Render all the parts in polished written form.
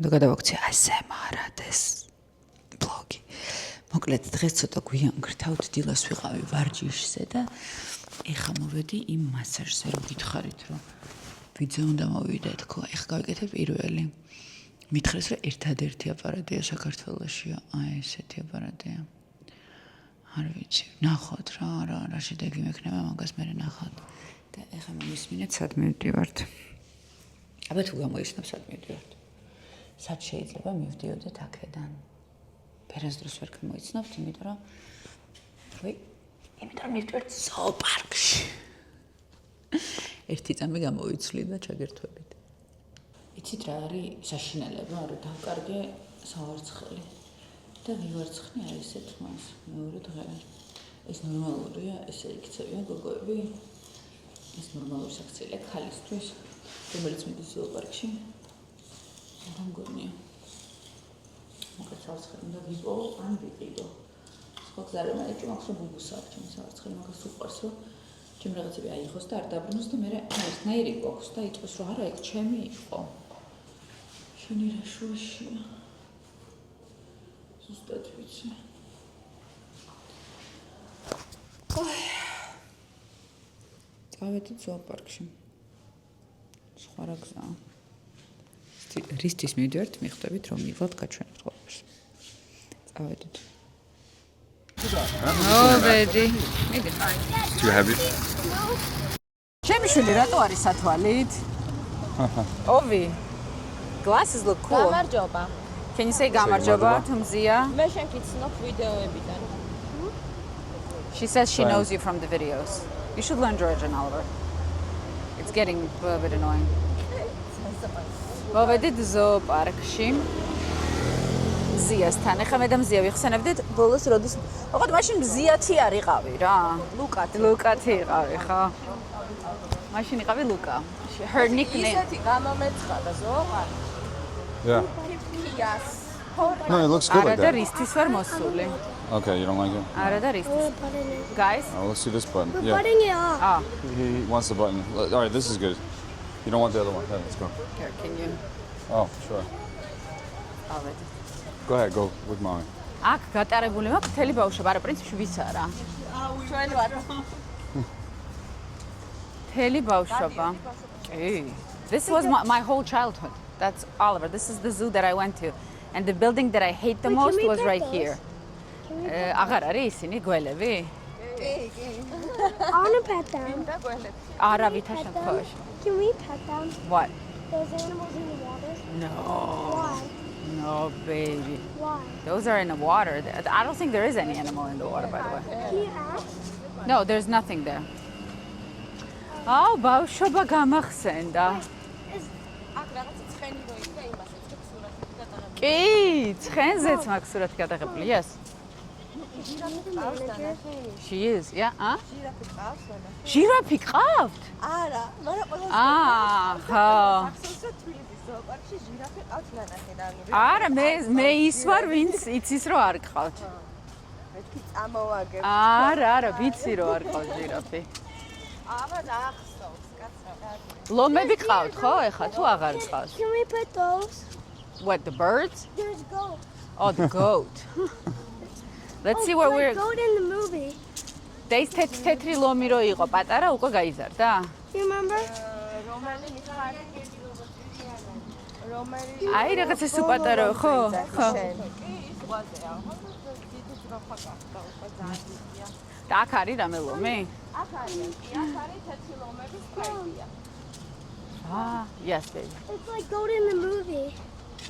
გადავაქცე ASMR-ად ეს ბლოგი. მოკლედ დღეს ცოტა გვიან გრთავთ დილას ვიყავი ვარჯიშზე და ეხა მოვედი იმ მასაჟზე, რომ გითხარით, რომ ვიძე უნდა მოვიდე თქო. ეხა გავიკეთე პირველი. მითხრეს, რომ ერთადერთი აპარატია საქართველოშია, აი ესეთი აპარატია. არ ვიცი, ნახოთ რა შედეგი მექნება მაგას მე ნახოთ. და ეხა მომისმინეთ სად მივდივართ. აბა თუ გამოიცნობ სად მივდივართ. სად შეიძლება მივდიოდეთ აქედან. ფერას დროს ვერ გამოიცნობთ, იმიტომ რომ მივდივართ ზოოპარკში. ერთი წამი გამოვიცვლი და ჩაგერთვებით. იცით რა არის საშინელება, რომ დავკარგე სავარცხელი და მივარცხნი აი ესეთ მას მეორე დღე. ეს ნორმალურია, ესე იქცევიან გოგოები. ეს ნორმალური საქციელია ქალისთვის, რომელიც მიდის ზოოპარკში. რა მგონია? მოკლედ სავარცხელი უნდა ვიპო, ან ვიყიდო. სხვა გზა არ მაქვს, მაქვს რომ ბუბუსა აქვს ჩემი სავარცხელი, მაგას უყვარს რომ ჩემ რაღაცები აიღოს და არ დაბრუნოს და მე ეს ნაირი გვაქვს და იტყვის რომ არა, ეგ ჩემი იყო. შენი რა შუაშია? ზუსტად ვიცი. წავედით ზოოპარკში. სხვა რა გზაა? რისთვის მივდივართ, მიხვდებით რომ მივალთ გაჩვენებთ ყველაფერს. წავედით. მოვედი. მიდი. Do you have it? ჩემი შვილი რატო არის სათვალით? ოვი. Glasses look cool. გამარჯობა. Can you say გამარჯობა თუ მზია? მე შენ გიცნობ ვიდეოებიდან. She says she knows you from the videos. You should learn Georgian, Oliver. It's getting a little bit annoying. მოვედით ზოოპარკში. მზიასთან. ეხლა მე და მზია ვიხსენებდით ბოლოს როდის. ოღონდ მაშინ მზიათი არ იყავი რა. ლუკათი იყავი ხო? მაშინ იყავი ლუკა. Her nickname. ისეთი გამომეცხადა ზოოპარკი. Yeah. Yes. No, it looks good არა like და that. რისთვის ვარ მოსული? Okay, you don't like it? არა და რისთვის? Guys? Oh, let's do this button. We're Yeah. putting it up. Ah, He wants the button. All right, this is good. You don't want the other one. Okay, let's go. here, can you? Oh, sure. ავედი. Go ahead, go with mommy. აქ გატარებული მაქვს მთელი ბავშვობა, არა პრინციპში ვის არა. ჩვენ ვარ. მთელი ბავშვობა. კი. This was my whole childhood. That's Oliver. This is the zoo that I went to. And the building that I hate the Wait, can most we was pet right those? here. აღარ არის ისინი გველები? I want to pet them. და გველეთ. არა ვითარ შემთხვევაში. Can we pet them? What? Those animals in the water? No. Why? No, baby. Why? Those are in the water. I don't think there is any animal in the water, by the way. Can you ask? No, there's nothing there. Oh, ბავშვობა გამახსენდა. აქ რაღაცა ცხენი რო იქნა იმას ეცქებს სურათი გადაღებული. კი, ცხენზეც მაქვს სურათი გადაღებული. Yes. She is. Yeah, huh? ჟირაფი ყავს არა? ჟირაფი ყავთ? არა, მაგრამ ყველა ხო. საქსონსა თბილისის ზოოპარკში ჟირაფი ყავს ნანახედანი. არა, მე ის ვარ, ვინც იცის რომ არ ყავთ. მეთქი წამოვაგებ. არა, ვიცი რომ არ ყავთ ჟირაფი. აბა ახსოვს, კაცო. ლომები ყავთ, ხო? ეხლა თუ აღარ ყავს. Can we pet those? What, the birds? There's a goat. Oh, the goat. Let's see where we're. Goat in the movie. Days თეთრი ლომი რო იყო, პატარა უკვე გაიზარდა? You remember? რომელი მიხარი? რომელი? აი რაღაც ეს უპატარო, ხო? ხო. კი, ის ზღვაზეა. დიდი ძროხა გახდა უკვე ძალიან. და აქ არის რამე ლომი? აქ არის, კი, აქ არის თეთრი ლომების ფერდია. Ah, yes, baby. It's like goat in the movie.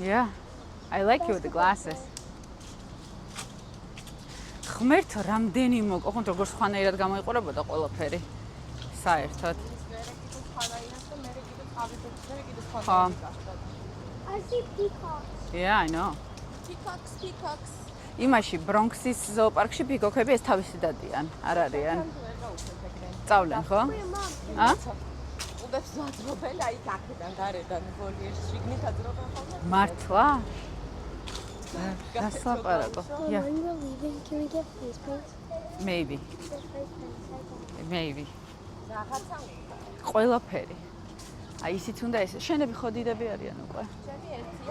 Yeah. I like you with the glasses. ღმერთო, რამდენი მოკ, ოღონდ როგორ სხვანაირად გამოიყურებოდა ყველაფერი. საერთოდ. ხო. I see peacocks. Yeah, I know. Peacocks. იმაში ბრონქსის ზოოპარკში პიკოკები ეს თავისი დადიან, არ არიან. წავლენ, ხო? Wait, Mom. ა? უბებს ზოაძრობენ, აი აქედან გარედან ვოლიერში შიგნით აძრობენ ხოლმე. მართლა? გასლაპარაკო. When Yeah, we're leaving, can we get face paints? maybe. Just face paints. Maybe. რაღაცა ყველაფერი. აი ისიც უნდა ეს შენები ხო დიდები არიან უკვე?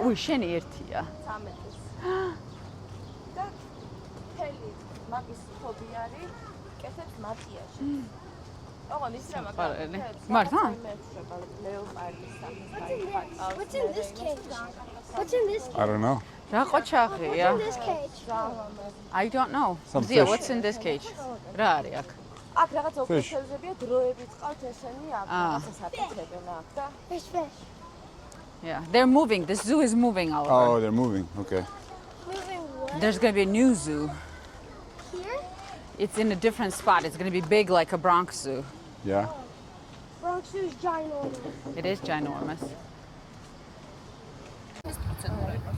უი, შენი ერთია. 13-ის. და თელი მაგის ხობი არის, კეთებს მატიაში. ოღონდ ის რა მაგას. მართლა? What's in this cage? What's in this I cage? don't know. რა ყოჩაღია? What's in this cage? I don't know. Some Zia, fish. what's in this cage? რა არის აქ? აქ რაღაც ოფიციალურია დროებით ყავთ ესენი აქ რაღაცას აკეთებენ აქ და Fish, fish. Yeah, they're moving. The zoo is moving, Oliver. Oh, they're moving. Okay. Moving what? There's going to be a new zoo. Here? It's in a different spot. It's going to be big like a Bronx zoo. Yeah. Bronx Zoo is ginormous. It is ginormous. ეს პროცედურები.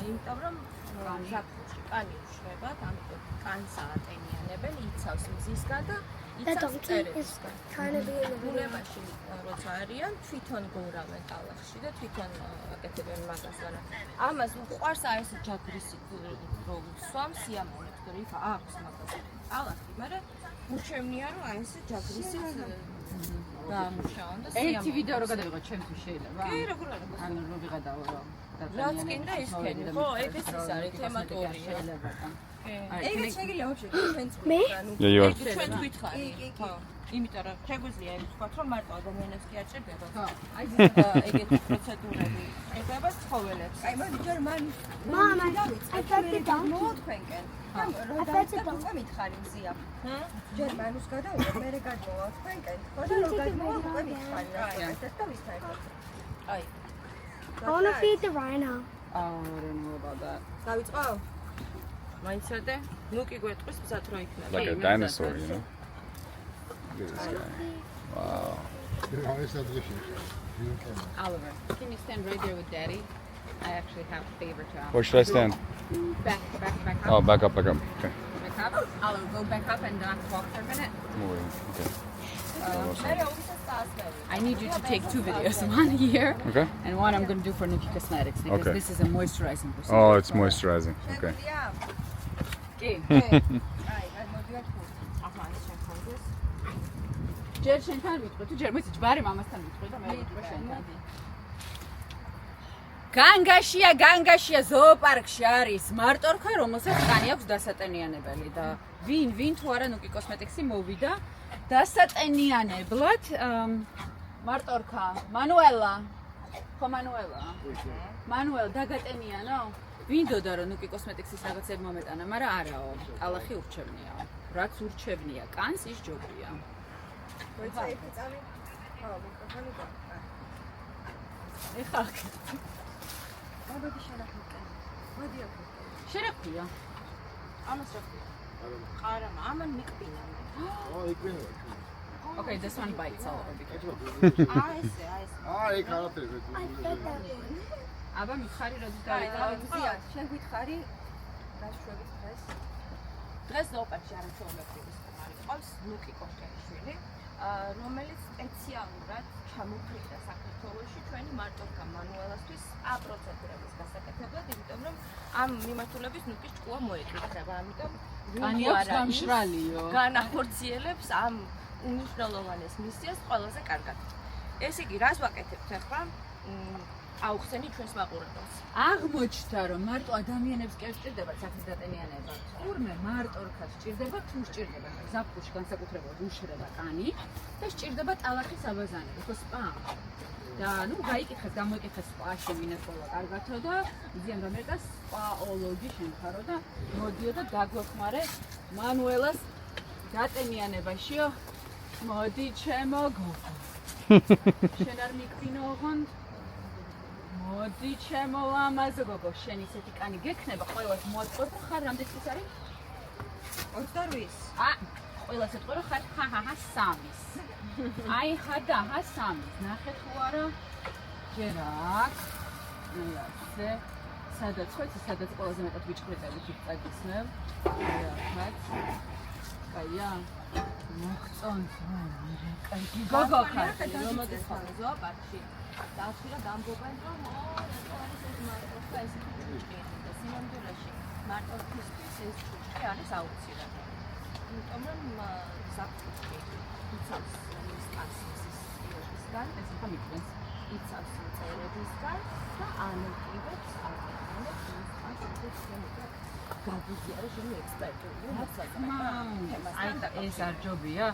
იმიტომ რომ ზაფხულში კანი უშვებათ, ამიტომ კანს აატენიანებენ, იცავს მზისგან და The იცავს donkey is მწერებისგან. kind of being a video. ბუნებაში როცა არიან, თვითონ გორავენ ტალახში და თვითონ აკეთებენ მაგას, მაგრამ ამას უყვარს აი ეს ჯაგრისი რო სვამ სიამოვნებს, რომ იქ აქვს მაგას ტალახი, მაგრამ ურჩევნია რომ აი ეს ჯაგრისი დაამუშავონ და ერთი ვიდეო რო გადავიღო ჩემთვის შეიძლება? კი, როგორ არა? ანუ რო ვიღადაო რომ რაც კიდე ის ქენი, ხო, ეგეც ის არის თემატური. შეიძლება და. ეგეც შეგიძლია ვაფშე ჩვენც მე? Yeah, you are. ჩვენ თვითხარი. ხო. იმიტომ რომ შეგვიძლია ის ვთქვათ, რომ მარტო ადამიანებს კი აჭირდება. ხო, აი ეგეთი პროცედურები ეხება ცხოველებს. აი, მაგრამ მან Mom, I fed the donkey. მოთქვენკენ. I fed the donkey. უკვე მითხარი მზია. ჯერ მანუს გადავიდა, მერე გადმოვა თქვენკენ. ხო და რო გადმოვა, უკვე მითხარი რა. აი, ეს და მითხარი. აი. I want to feed the rhino. Oh, I don't know about that. დავიწყო? მაიცადე? ნუ კი გვეტყვის მზად რო იქნება. Like a dinosaur, you know? Look at this guy. Wow. Oliver, can you stand right there with Daddy? I actually have a favor to ask. Where should I stand? Back up. Oh, back up, back up. Okay. Back up. Oliver, go back up and not walk for a minute. Moving. Okay. მერე უსას დაასწრები. I need you to take 2 videos, one here Okay. and one I'm going to do for Nuki Cosmetics because Okay. this is a moisturizing procedure. Oh, it's moisturizing. Okay. შეგვიძლია? Okay. აი, მოდიოთ. აჰა, ეს შეხვდეს. ჯერ შენთან ვიტყვი, თუ ჯერ მოიცი ჯბარი მამასთან ვიტყვი და მე ვიტყვი შენთან. განგაშია ზოოპარკში არის მარტორქა, რომელსაც კანი აქვს დასატენიანებელი და ვინ თუ არა Nuki Cosmetics-ი მოვიდა დასატენიანებლად მარტორქა მანუელა ხო მანუელ დაგატენიანო ვინდოდა რომ Nuki Cosmetics-ის რაღაცები მომეტანა მაგრამ არაო ტალახი ურჩევნიაო რაც ურჩევნია კანს ის ჯობია როცა იქ წავი ხო მიკროფონი და ეხლა მოდი შენახოთ მოდი აქ შერაქვია ამას რა ხარა ამან მიკბინა Okay, this one bites all over because აი ესე I fed that one. აბა მიხარი რომ აი დავიწყო ზია შენ გითხარი გაშვებით დღეს ზოოპარკში არის ჩომებრის არის ყავს Nuki Cosmetics-შვილი რომელიც სპეციალურად ჩამოფრინდა საქართველოში ჩვენი მარტორქა მანუელასთვის პროცედურების გასაკეთებლად, იმიტომ რომ ამ მიმართულების Nuki-ს ჭკუა მოეკითხება, ამიტომ კანი აქვს გამშრალიო. განახორციელებს ამ უნიშნელოვანეს მისიას ყველაზე კარგად. ეს იგი რას ვაკეთებთ ახლა? აუხსენი ჩვენს მაყურებელს. აღმოჩნდა რომ მარტო ადამიანებს კი არ სჭირდება სახის დატენიანება. თურმე მარტორქას სჭირდება თუ სჭირდება ზაფხულში განსაკუთრებულად უშრება კანი და სჭირდება ტალახის აბაზანები, ხო სპა. და ნუ გაიკითხეს, გამოიკითხეს სპაში მინეკოლა კარგათო და იზიან გამერტა სპაოლოგი შენხარო და მოდიო და დაგვეხმარე მანუელას დატენიანებაშიო. მოდი ჩემო გოგო. შენ არ მიკრინო ოღონდ მოდი ჩემო ლამაზო გოგო, შენ ისეთი კანი გექნება, ყველას მოაწყობ ხარ რამდენი წლის არის? 28-ის. ყველას ეთყო რომ ხარ 3-ის. აი ხადა 3-ის. ნახე თუ არა? ჯერ აქ. ასე. სადაც ხოიცი, სადაც ყველაზე მეტად ვიჭხრიტებით წაგიცნებ. აქაც. აია. მოხწონს რა. გოგო ხარ, რომოდის ხარ ზოოპარკში? დააჩვირა დამბობენ რომ ეს მარტორქა ეს ჩუჭკი და სინამდვილეში მარტორქისთვის ეს ჩუჭკი არის აუცილებელი. იმიტომ რომ ზაფხულში იცავს ის კანს წერებისგან, ეს ახლა მიგდეს. იცავს წერებისგან და ანოტირებს ადამიანებს იმისგან, როგორც შემიძლია გაგიზიარო შენი ექსპერტული მასალა. ეს არ ჯობია,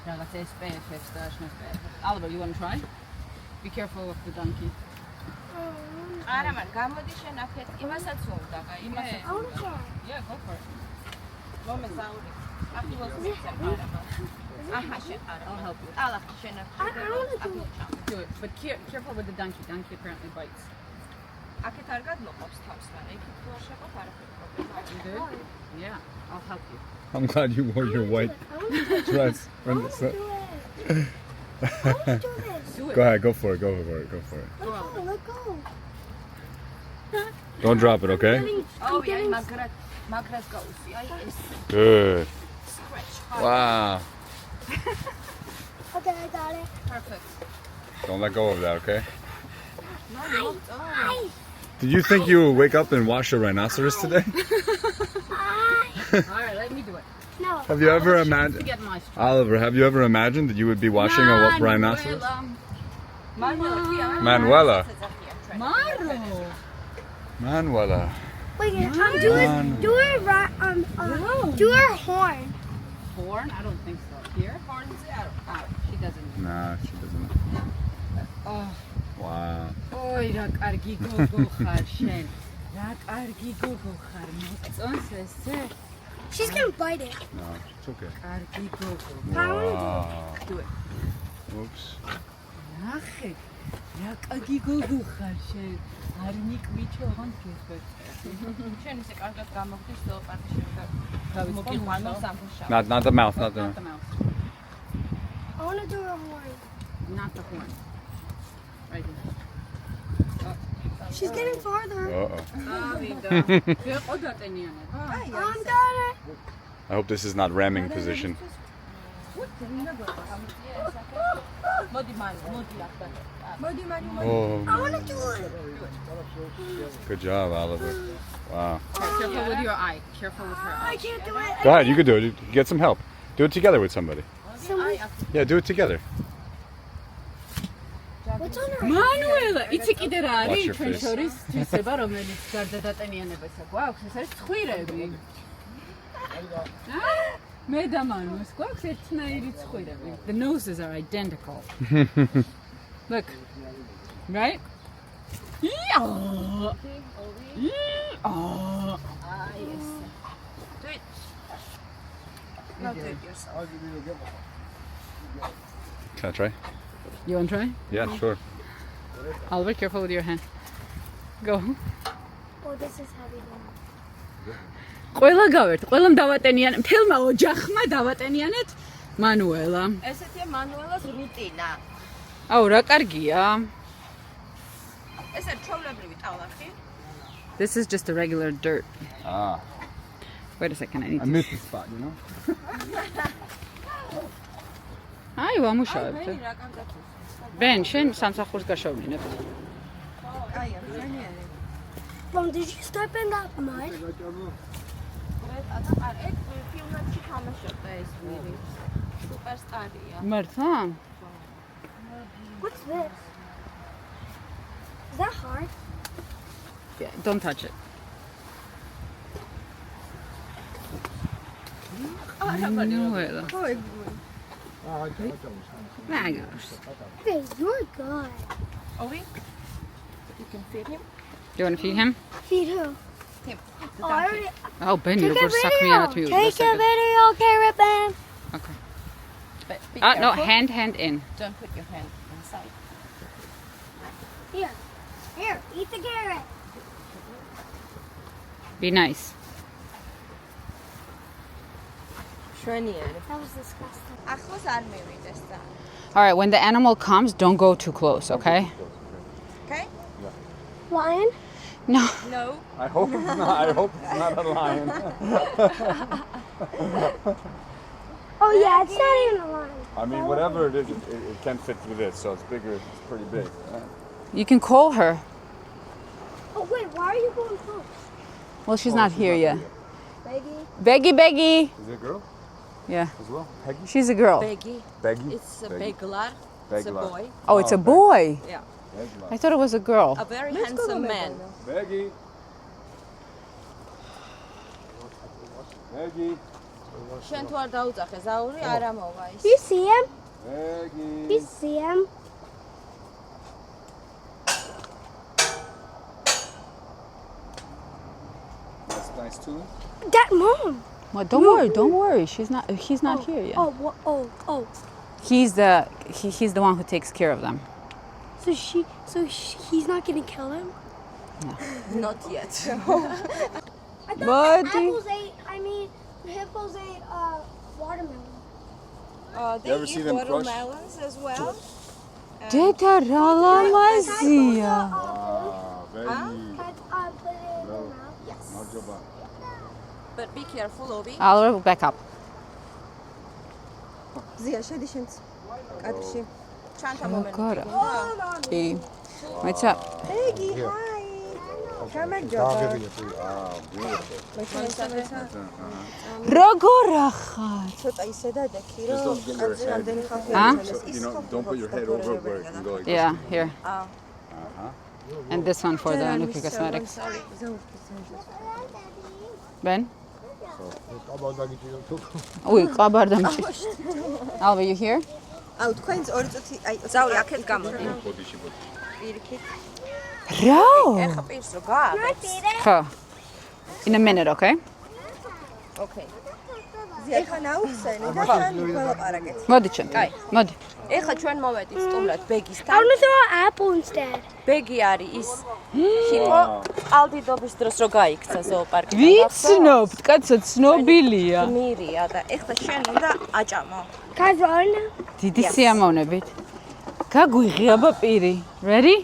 რაღაც SPF-ებს და SPF-ებს. Oliver, you want to try? Be careful of the donkey. არა, მაგრამ გამოდი შენ აქეთ, იმასაც უნდა, იმასაც. I want to try. Yeah, go for it. Moment, Sauri. After all, this is I'll help you. I want to do it. Do it, but careful with the donkey. Donkey apparently bites. აქეთ არ გადმოყოფს თავს, მაგრამ იქით თუ არ შეყო, არაფერი პრობლემა. You do? Yeah, I'll help you. I'm glad you wore your white I want to do it. dress. I want to do it. I want to do this. Do it. Go ahead, go for it, go for it, go for it. Let go. Don't drop it, okay? Oh, yeah, magras goes. Good. Scratch. Wow. Okay, I got it. Perfect. Don't let go of that, okay? No. Hi. Did you think you would wake up and wash a rhinoceros today? Hi. All right, let me do it. No. Have you ever To imagined, get my strength. Oliver, have you ever imagined that you would be washing a rhinoceros? Manuela. Manuela. Wait, do it right. Do her horn. Horn? I don't think so. Here? Horns out. She doesn't. Nah, she doesn't. Oh. Wow. Ой, რა კარგი გოგო ხარ შენ. რა კარგი გოგო ხარ. მოწონს ესე? She's gonna bite it. No, it's okay. კარგი გოგო. Wow. Do it. Oops. ნახე. რა კარგი გოგო ხარ შენ. არ მიკვიჩო ხან გესვე. შენ ისე კარგად გამოგდის ლეოპარდი შენ. მოგიყვანო სამშაბათს. Not the mouth, not the Not the mouth. I want to do her horn. Not the horn. Right here. She's getting farther. Uh-oh. ვეყო დატენიანად. I'm got it. I hope this is not ramming position. Oh, I want to do it. good job, Oliver. Wow. Careful with your eye. Careful with her I eye. can't do it. Go ahead, you can do it. Get some help. Do it together with somebody. Somebody- Yeah, do it together. What's on her? მანუელა, იცი კიდე რა Watch არის your ჩვენ face. შორის თვისება, რომელიც გარდატანიანებასა გვაქვს, ეს არის ცხვირები. მე და მანუს გვაქვს ერთნაირი ცხვირები. The noses are identical. Look. Right? Yeah. Yes. Do it. No, do it yourself. Can I try? You want to try? Yeah, sure. Oliver, careful with your hand. Go. Oh, this is heavy. ყველა გავერთ, ყველამ დავატენიან, ფილმა ოჯახმა დავატენიანეთ მანუელა. ესეთია მანუელას რუტინა. აუ, რა კარგია. ეს არის ჩვეულებრივი ტალახი. This is just a regular dirt. Ah, Wait a second, I need I to... missed the spot, you know? აი, ვამუშავებთ. რა კარგად ის. ბენ, შენ სამსახურს გაშოვნინებ. აი, ძალიან. Mom, did you step in that mud? ეგ ფილმებში თამაშობდა ეს ვირი. სუპერსტარია. მართლა? What's this? Is that hard? Yeah, don't touch it. მანუელა. მაგას. Okay, you're good. ორი. You can feed him. Do you want to feed him? Feed who? Him. Oh, I already... Oh, Ben, Take you're a საქმიანად video. მივიდა. Take a video, Carrot Man. Okay. But be No, careful. hand in. Don't put your hand inside. Here. Here, eat the carrot. Be nice. შვენიერი. That was disgusting. ახლოს არ მივიდეს და. All right, when the animal comes, don't go too close, okay? Okay? Lion? No. No. I hope it's not. I hope it's not a lion. Oh, yeah, it's not even a lion. I mean, whatever it is, it can't fit through this, so it's bigger. It's pretty big. You can call her. Oh, wait, why are you going close? Well, she's not here yet. Beggy? Beggy. Is it a girl Yeah, as well? Peggy? she's a girl. Begi. Peggy? It's a Peggy. beglar. It's a Begla. boy. Oh, it's a boy. Yeah. I thought it was a girl. A very handsome man. Beggy. Beggy. შენ თუ არ დაუძახე ზაური, არა მოვა ის. You see him? Beggy. You see him? That's nice too. That mom. Well, don't worry. He's not here yet. Oh. He's the one who takes care of them. So he's not gonna kill him? Not yet. I thought Buddy. hippos ate watermelon. They You ever see eat them crush? watermelons as well. Deda ralamazia. Wow, Beggy. Can I put it in No. their mouth? Yes. Marjaba. But be careful, Obi. I'll back up. ზია შედი შენც კადრში ჩანთა მომენტი. Gara. გინდა? Მეცა ბეგი ჰაი გამარჯობა Wow, beautiful. როგორ ახარ? ცოტა ისე დადექი Just რომ don't get your კაცი head. რამდენი ხალხი Huh? So, don't put your head over where it can go like Yeah, here. Uh-huh. And this one for the Nuki Cosmetics. Sorry. Ben? Ui, ყაბარდა მიჭი. Alva, you here? აუ თქვენს ორი წუთი აი ზაური აქეთ გამოდი. Bodishi, bodishi. პირიქით რა? ეხა პირს რო გააღებს. ხო. In a minute, okay? Okay. ზია თან აუხსენი და თან ველაპარაკეთ მოდი ჩემ. კაი. მოდი. ეხა ჩვენ მოვედით სტუმრად I ბეგისთან. want to throw an apple instead. ბეგი არის ის ჰიპო ალდიდობის დროს რო გაიქცა ზოოპარკში. ვიცნობთ, კაცო, ცნობილია. მირია და ეხლა შენ უნდა აჭამო. Can I throw it now? დიდი სიამოვნებით. გაგვიღიაბა პირი. Ready?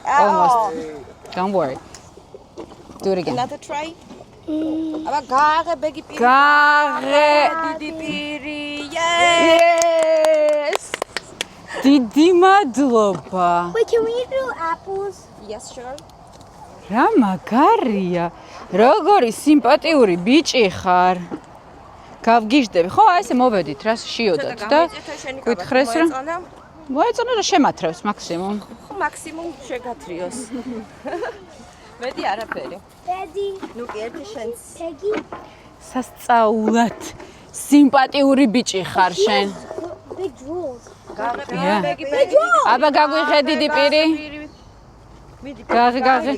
Almost. Don't worry. Do it again. Another try. აბა გააღე ბეგი პირი. გააღე. დიდი პირი. Yes! დიდი მადლობა. Wait, can we do apples? Yes, sure. რა მაგარია. როგორი სიმპათიური ბიჭი ხარ. გავგიჟდები. ხო, აი ესე მოვედით რა შიოდათ და გითხრეს რომ მოეწონა რა შემათრევს მაქსიმუმ. მაქსიმუმ შეგათრიოს. მედი არაფერი. Daddy, ნუ კი ერთი შენც Peggy. სასწაულად სიმპათიური ბიჭი ხარ შენ. Big drools. გააღე Yeah. ბეგი ბეგი. აბა გაგვიღე დიდი პირი. მიდი. გააღე.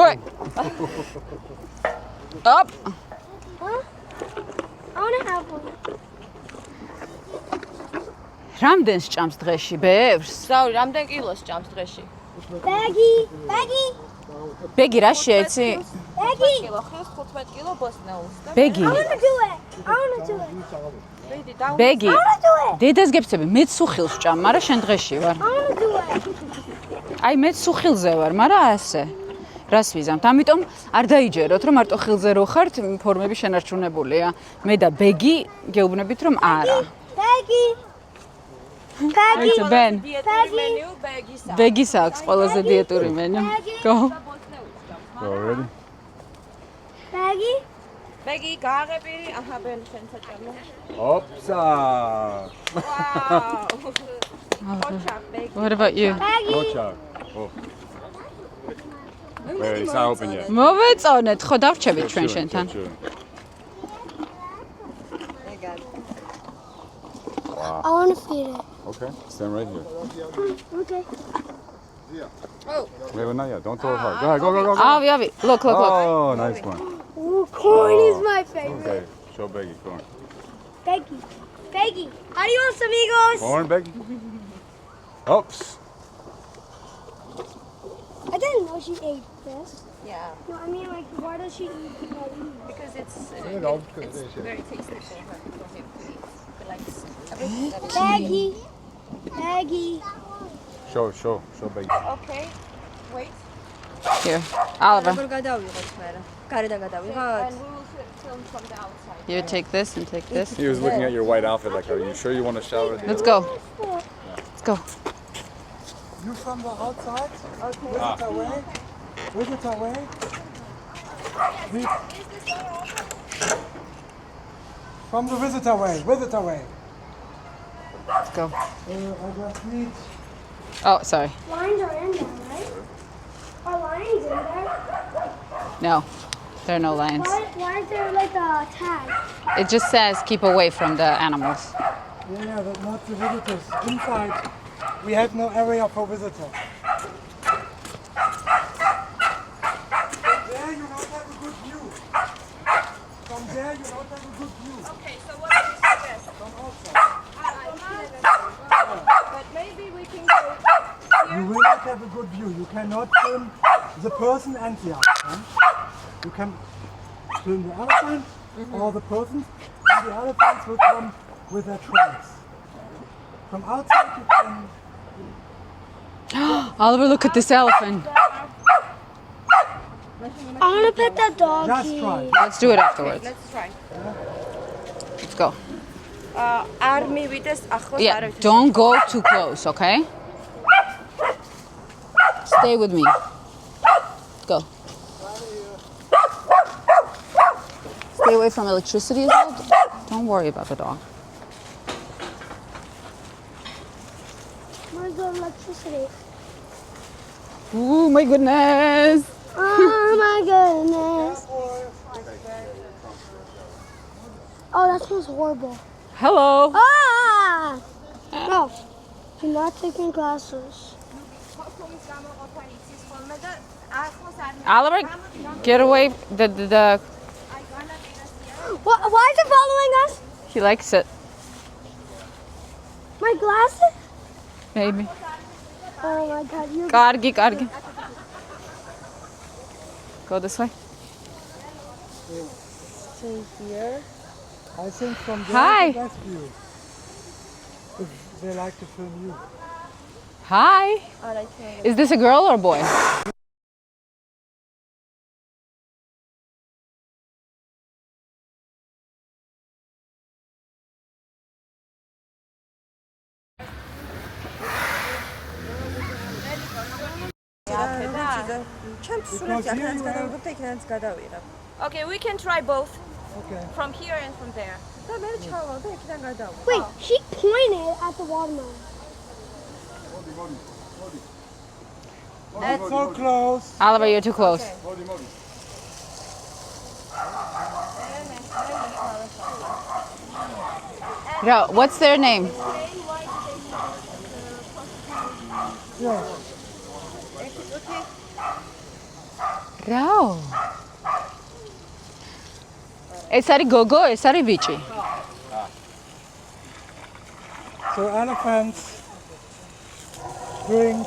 ой. Op. I want to have one. რამდენს ჭამს დღეში? ბევრს. ზაური, რამდენ კილოს ჭამს დღეში? Peggy. ბეგი რა შეეცი? Peggy. კილო ხილს 15 კილო ბოსნეულს და ბეგი. I want to do it. მიდი და ბეგი. I want to do it. დედას გეფცები, მეც სუხილს ჭამ, მაგრამ შენ დღეში ვარ. I want to do it. აი მეც სუხილზე ვარ, მაგრამ ასე. რას ვიზამთ? ამიტომ არ დაიჯეროთ, რომ მარტო ხილზე რო ხართ, ფორმები შენარჩუნებულია. მე და ბეგი გეუბნებით, რომ არა. Peggy. Peggy. It's a Ben. დიეტური მენიუ ბეგისა. ბეგის აქვს ყველაზე დიეტური მენიუ. Go. Go, ready? Peggy. ბეგი გააღე პირი. აჰა, ბენ შენ საჭამო. Opsa! ვაუ. ოჩა ბეგი. What about you? Peggy. Ocha. Oh. Wait, it's not open yet. მოვეწონეთ, ხო დავრჩებით ჩვენ Sure, შენთან. sure. I want to feed it. Okay, stand right here. Okay. Wait, not yet. Don't throw it hard. Go ahead, go. ავი. Look. Oh, nice one. Ooh, corn is my favorite. Okay, show Beggy corn. Peggy. Adios, amigos. Corn, Beggy? Oops. I didn't know she ate this. Yeah, No, I mean, like, why does she eat these? because it's very tasty for her for him to eat. He likes Peggy. Show Beggy. Okay. Wait. Here. Oliver, როგორ გადავიღოთ მერე გარედან გადავიღოთ And we will film from the outside. you take this and take this. He was looking at your white outfit like, are you sure you want to shower? Let's go. You from the outside? Okay. Visit away. From the visitor way. Let's go. I just need. Oh, sorry. Lions are in there, right? Are lions in there? No, there are no lions. Why is there like a tag? It just says keep away from the animals. Yeah, but not the visitors. Inside, we have no area for visitors. There you don't have a good view. From there you don't have a good view. Okay, so what do you suggest? From outside. But maybe we can go. You will not have a good view. You cannot film the person and the elephant. You can film the elephant or the person, and the elephants will come with their trunks. From outside you can. Oliver, look at this elephant. I want to pet that doggy. Just try. Let's do it afterwards. Let's try. Let's go. არ მივიდეს ახლოს Yeah, არავითარ. don't go too close, okay? Stay with me. Go. Stay away from electricity as well. Don't worry about the dog. Where's the electricity? Oh my goodness. Oh my goodness. Oh, that smells horrible. Hello. Ah! No, you're not taking classes. Oliver, get away. The Why is it following us? he likes it. My glasses? Maybe. Oh my god, you. Kargi. Go this way. Stay here. I think from there Hi. the best view. If they like to film you. Hi. Is this a girl or a boy? ჩემს სურათი აქედანაც გადავიღებ და იქედანაც გადავიღებ. Okay, we can try both Okay. from here and from there. და მე ჩავალ და იქიდან გადავიღებ. Wait, she pointed at the watermelon. Not so close. Oliver, you're too close. Ro, what's their name? Yeah. Ro. ეს არის გოგო, ეს არის ბიჭი. So elephants drink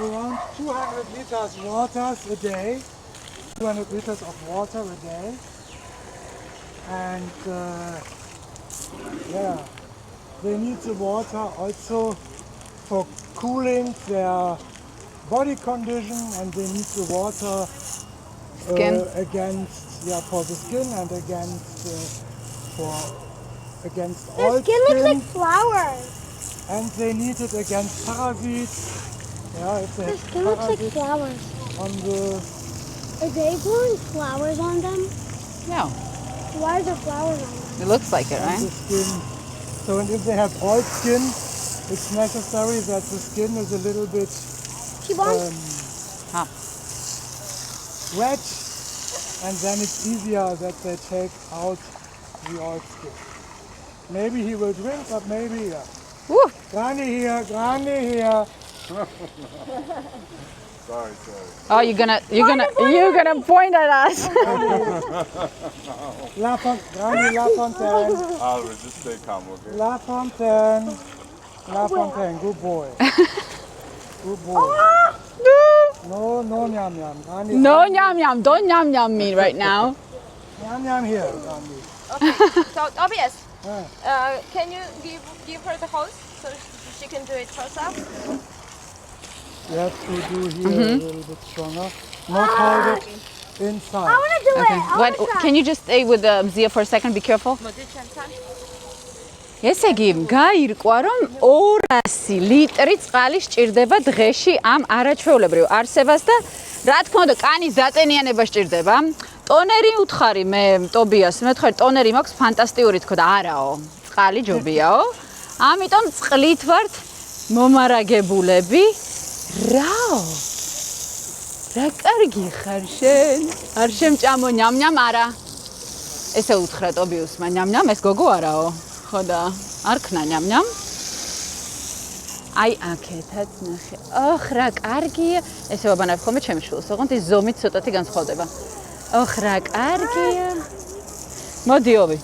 around 200 liters water a day. 200 liters of water a day. And yeah, they need the water also for cooling their body condition, and they need the water Skin. against for the skin and against Their all skin looks like flowers. and they need it against parasites. Yeah, if they Their have skin looks like parasites flowers. on the Are they growing flowers on them? No, Why are there flowers on them? it looks like it, on right? the skin. So and if they have oil skin, it's necessary that the skin is a little bit T-bone? Ah. wet, and then it's easier that they take out the oil skin. Maybe he will drink, but maybe yeah. Woo. Granny here. Sorry. Oh, you're gonna point at us. Granny La Fontaine. Oliver, just stay calm, okay? La Fontaine. Good boy. Good boy. No, nyam nyam. Granny. No yum yum. Don't yum yum me right now. Nyam here, Granny. So Tobias, Yeah. can you give her the hose so she can do it herself? You have to do here a little bit stronger. Not hold it inside. I want to do it. I What? wanna try. Can you just stay with Zia for a second? Be careful. მოდი ჩემთან. ესე იგი, გაირკვა რომ 200 ლიტრი წყალი სჭირდება დღეში ამ არაჩვეულებრივ არსებას და რა თქმა უნდა, კანის დაწენიანება სჭირდება. ტონერი უთხარი მე ტობიას, მე ვთხარი ტონერი მაქვს ფანტასტიკური თქო და არაო. წყალი ჯობიაო. ამიტომ წყლით ვართ მომარაგებულები. რაო? რა კარგი ხარ შენ. არ შემჭამო ნამ-ნამ არა. ესე უთხრა ტობიუსმა ნამ-ნამ, ეს გოგო არაო. ხო და არ ქნა ნამ-ნამ. აი აქეთაც ნახე. ოხ რა კარგია. ესე ვაბანებ ხოლმე ჩემი შვილს, ოღონდ ის ზომით ცოტათი განსხვავდება. ოხ რა კარგია. მოდი ოვი.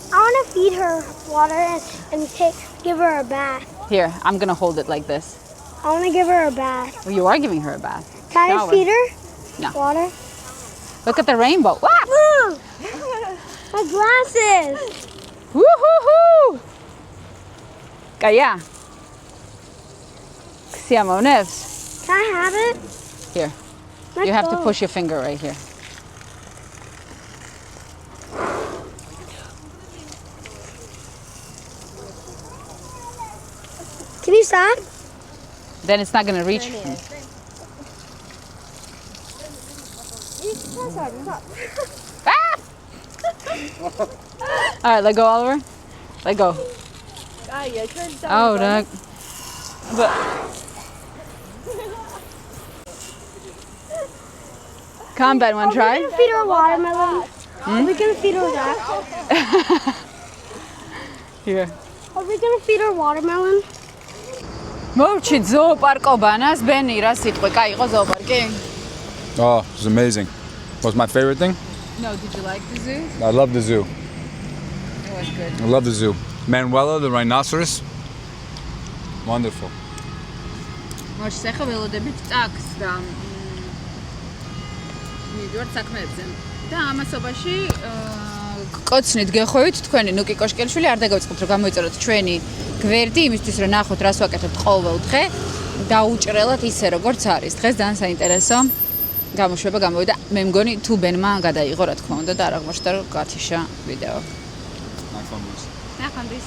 I want to feed her water and give her a bath. Here, I'm going to hold it like this. I want to give her a bath. Well, you are giving her a bath. Can Shower. I feed her No. water? Look at the rainbow. Wow! Mom! My glasses! Woo-hoo-hoo! Kaya. Siamonevs. Can I have it? Here. Let's You have to go. push your finger right here. Can you stop? Then it's not going to reach. Ah! All right, let go, Oliver. Let go. Oh, look. But come, Ben, want to try? We're gonna feed her watermelon. We're gonna feed her that. Here. Are we gonna feed her watermelon? მოვჩით ზოოპარკობანას, ბენი, რა სიტყვი, კაი იყო ზოოპარკი? Oh, it's amazing. What's my favorite thing? No, did you like the zoo? I love the zoo. It was good. I love the zoo. Manuela, the rhinoceros. Wonderful. მოშ ახლა ველოდებით ტაქს და მივიდივართ საქმეებზე. და ამასობაში კოცნით გეხოვით თქვენი ნუკი კოშკელიშვილი არ დაგავიწყოთ რომ გამოიწეროთ ჩვენი გვერდი იმისთვის რომ ნახოთ რას ვაკეთებთ ყოველ დღე და უჭრელად ისე როგორც არის. დღეს ძალიან საინტერესო გამოშვება გამოვიდა. მე მგონი თუ ბენმა გადაიღო რა თქმა უნდა და არ აღმოჩნდა რომ გათიშა ვიდეო. Not fun. ნახანდის.